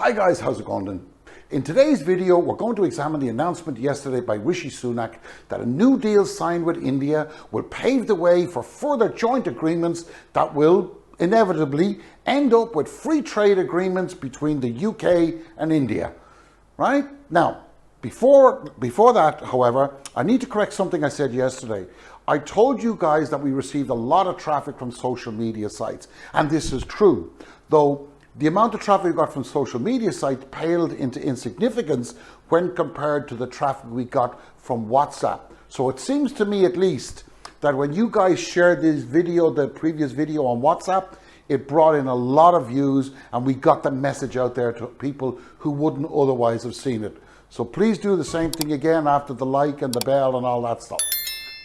Hi guys, how's it going? In today's video, we're going to examine the announcement yesterday by Rishi Sunak that a new deal signed with India will pave the way for further joint agreements that will inevitably end up with free trade agreements between the UK and India. Right? Now, before that, however, I need to correct something I said yesterday. I told you guys that we received a lot of traffic from social media sites, and this is true, though the amount of traffic we got from social media sites paled into insignificance when compared to the traffic we got from WhatsApp. So it seems to me at least that when you guys shared this video, the previous video on WhatsApp, it brought in a lot of views and we got the message out there to people who wouldn't otherwise have seen it. So please do the same thing again after the like and the bell and all that stuff.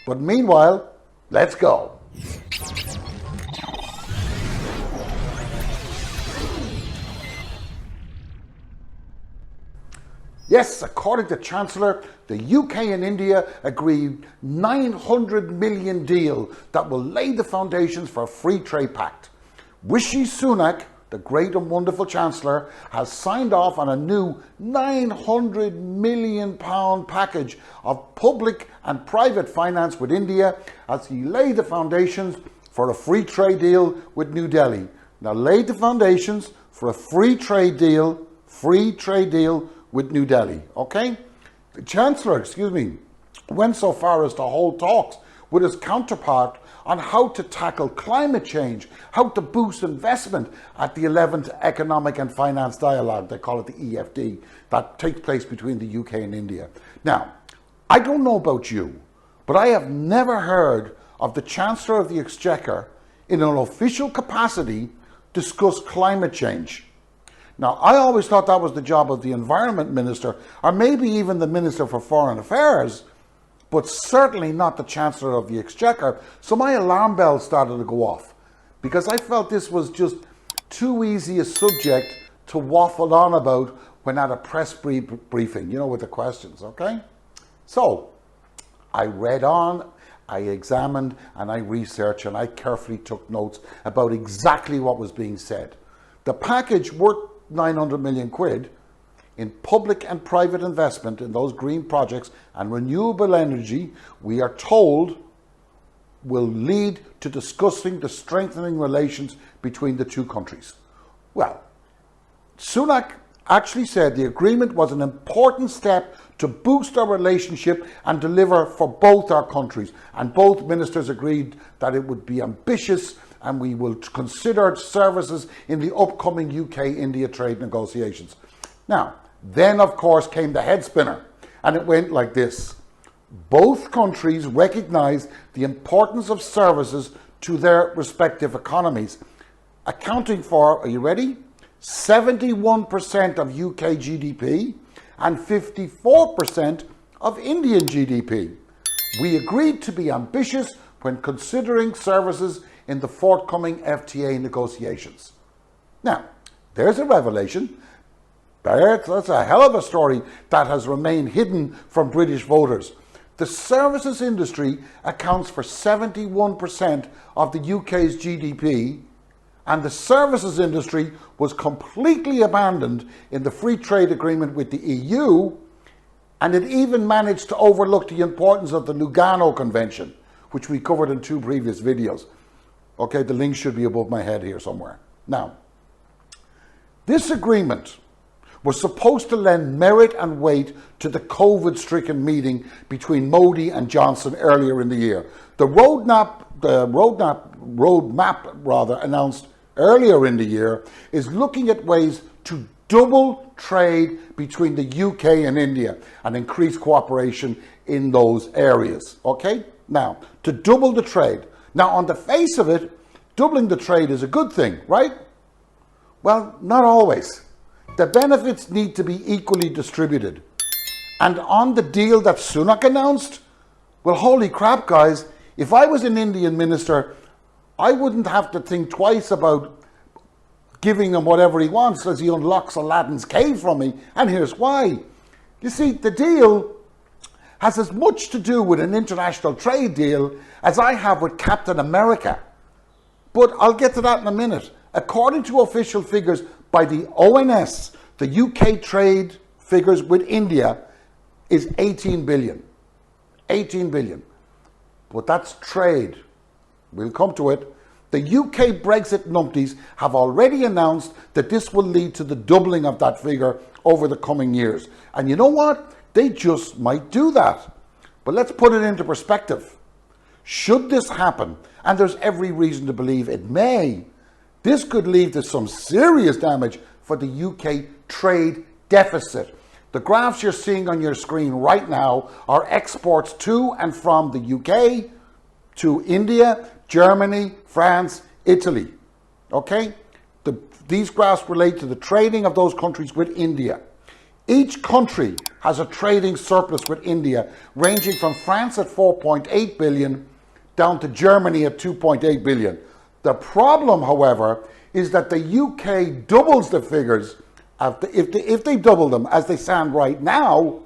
But meanwhile, let's go. Yes, according to Chancellor, the UK and India agreed $900 million deal that will lay the foundations for a free trade pact. Rishi Sunak, the great and wonderful Chancellor, has signed off on a new £900 million package of public and private finance with India as he laid the foundations for a free trade deal with New Delhi. Now, laid the foundations for a free trade deal with New Delhi, okay? The Chancellor, went so far as to hold talks with his counterpart on how to tackle climate change, how to boost investment at the 11th Economic and Finance Dialogue, they call it the EFD, that takes place between the UK and India. Now, I don't know about you, but I have never heard of the Chancellor of the Exchequer in an official capacity discuss climate change. Now, I always thought that was the job of the Environment Minister, or maybe even the Minister for Foreign Affairs, but certainly not the Chancellor of the Exchequer. So my alarm bells started to go off because I felt this was just too easy a subject to waffle on about when at a press briefing, you know, with the questions, okay? So I read on, I examined, and I researched, and I carefully took notes about exactly what was being said. The package worth 900 million quid in public and private investment in those green projects and renewable energy, we are told, will lead to discussing the strengthening relations between the two countries. Well, Sunak actually said the agreement was an important step to boost our relationship and deliver for both our countries. And both ministers agreed that it would be ambitious and we will consider services in the upcoming UK-India trade negotiations. Now, then of course came the head spinner, and it went like this. Both countries recognise the importance of services to their respective economies, accounting for, are you ready? 71% of UK GDP and 54% of Indian GDP. We agreed to be ambitious when considering services in the forthcoming FTA negotiations. Now, there's a revelation. That's a hell of a story that has remained hidden from British voters. The services industry accounts for 71% of the UK's GDP, and the services industry was completely abandoned in the free trade agreement with the EU, and it even managed to overlook the importance of the Lugano Convention, which we covered in 2 previous videos. Okay, the link should be above my head here somewhere. Now, this agreement was supposed to lend merit and weight to the COVID-stricken meeting between Modi and Johnson earlier in the year. The roadmap announced earlier in the year is looking at ways to double trade between the UK and India and increase cooperation in those areas. Okay, now to double the trade. Now, on the face of it, doubling the trade is a good thing, right? Well, not always. The benefits need to be equally distributed. And on the deal that Sunak announced, well, holy crap, guys, if I was an Indian minister, I wouldn't have to think twice about giving him whatever he wants as he unlocks Aladdin's cave from me. And here's why. You see, the deal has as much to do with an international trade deal as I have with Captain America. But I'll get to that in a minute. According to official figures by the ONS, The UK trade figures with India is 18 billion. 18 billion. But that's trade. We'll come to it. The UK Brexit numpties have already announced that this will lead to the doubling of that figure over the coming years. And you know what? They just might do that. But let's put it into perspective. Should this happen, and there's every reason to believe it may, this could lead to some serious damage for the UK trade deficit. The graphs you're seeing on your screen right now are exports to and from the UK, to India, Germany, France, Italy. Okay? These graphs relate to the trading of those countries with India. Each country has a trading surplus with India, ranging from France at 4.8 billion down to Germany at 2.8 billion. The problem, however, is that the UK doubles the figures. If they double them as they stand right now,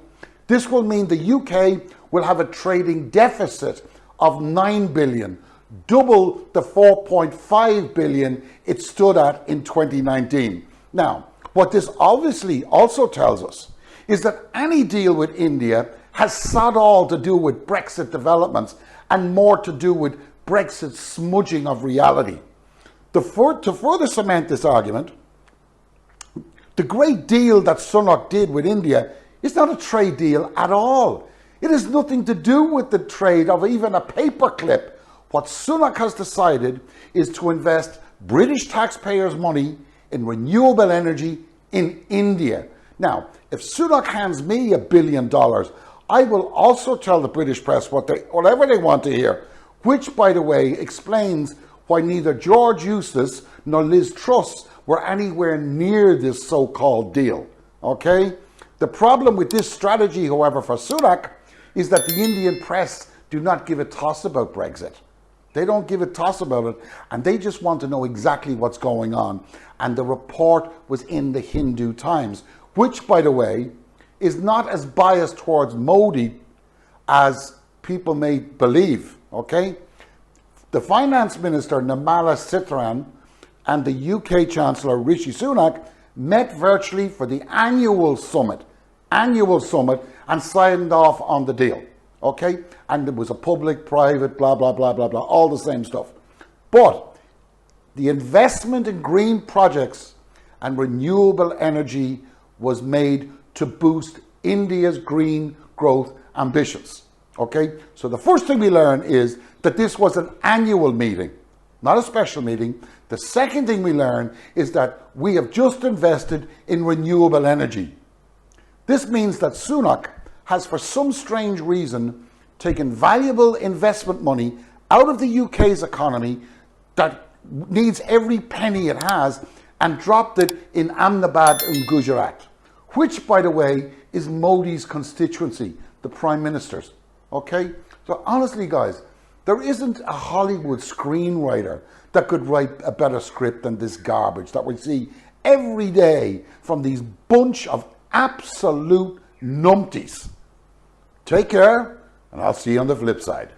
this will mean the UK will have a trading deficit of 9 billion, double the 4.5 billion it stood at in 2019. Now, what this obviously also tells us is that any deal with India has sod all to do with Brexit developments and more to do with Brexit smudging of reality. To further cement this argument, the great deal that Sunak did with India is not a trade deal at all. It has nothing to do with the trade of even a paperclip. What Sunak has decided is to invest British taxpayers' money in renewable energy in India. Now, if Sunak hands me $1 billion, I will also tell the British press whatever they want to hear, which, by the way, explains why neither George Eustace nor Liz Truss were anywhere near this so-called deal. Okay? The problem with this strategy, however, for Sunak is that the Indian press do not give a toss about Brexit. They don't give a toss about it, and they just want to know exactly what's going on. And the report was in the Hindu Times, which, by the way, is not as biased towards Modi as people may believe, okay? The Finance Minister, Nirmala Sitharaman, and the UK Chancellor, Rishi Sunak, met virtually for the annual summit, and signed off on the deal, okay? And it was a public, private, blah, blah, blah, blah, blah, all the same stuff. But the investment in green projects and renewable energy was made to boost India's green growth ambitions, okay? So the first thing we learn is that this was an annual meeting, not a special meeting. The second thing we learn is that we have just invested in renewable energy. This means that Sunak has, for some strange reason, taken valuable investment money out of the UK's economy that needs every penny it has and dropped it in Ahmedabad in Gujarat, which, by the way, is Modi's constituency, the Prime Minister's. Okay? So honestly, guys, there isn't a Hollywood screenwriter that could write a better script than this garbage that we see every day from these bunch of absolute numpties. Take care, and I'll see you on the flip side.